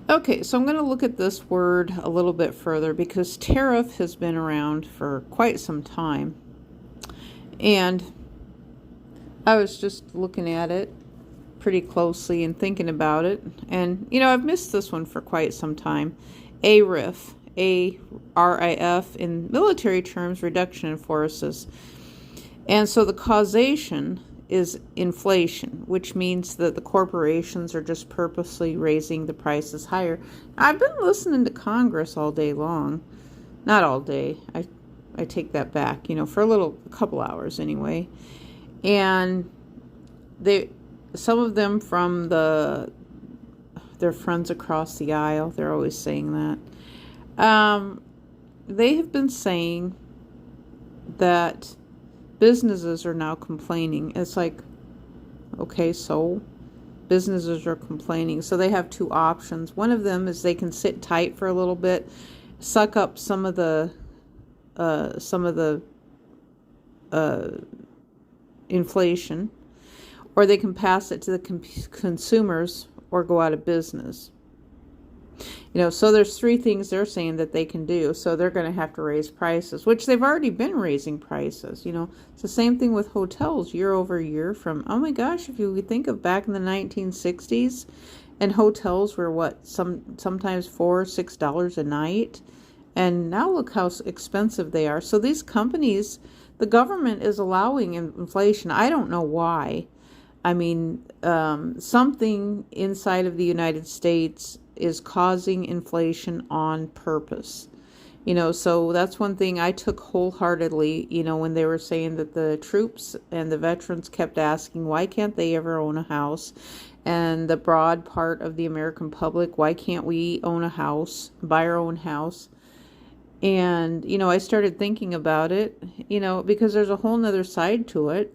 Okay, so I'm going to look at this word a little bit further because tariff has been around for quite some time. And I was just looking at it pretty closely and thinking about it. And, I've missed this one for quite some time. A riff, A-R-I-F, in military terms, reduction in forces. And so the causation is inflation, which means that the corporations are just purposely raising the prices higher. I've been listening to Congress all day long. Not all day. I take that back, for a couple hours anyway. And some of them from their friends across the aisle, they're always saying that. They have been saying that businesses are now complaining. It's like, okay, so businesses are complaining. So they have two options. One of them is they can sit tight for a little bit, suck up some of the inflation, or they can pass it to the consumers or go out of business. So there's three things they're saying that they can do. So they're going to have to raise prices, which they've already been raising prices. It's the same thing with hotels year over year from, oh my gosh, if you think of back in the 1960s, and hotels were sometimes $4-6 a night. And now look how expensive they are. So these companies, the government is allowing inflation. I don't know why. I mean, something inside of the United States is causing inflation on purpose. So that's one thing I took wholeheartedly, when they were saying that the troops and the veterans kept asking, why can't they ever own a house? And the broad part of the American public, why can't we own a house, buy our own house? And, I started thinking about it, because there's a whole nother side to it.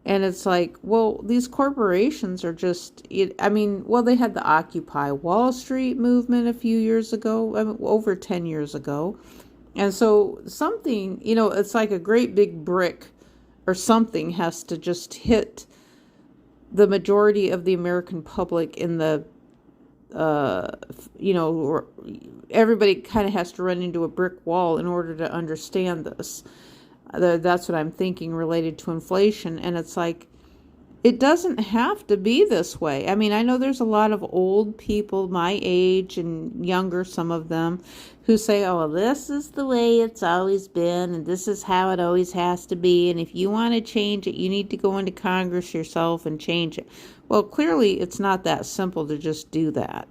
And it's like, well, these corporations are just, they had the Occupy Wall Street movement a few years ago, over 10 years ago. And so something, it's like a great big brick or something has to just hit the majority of the American public in the, everybody kind of has to run into a brick wall in order to understand this. That's what I'm thinking related to inflation. And it's like, it doesn't have to be this way. I know there's a lot of old people my age and younger, some of them, who say, oh, this is the way it's always been, and this is how it always has to be. And if you want to change it, you need to go into Congress yourself and change it. Well, clearly it's not that simple to just do that.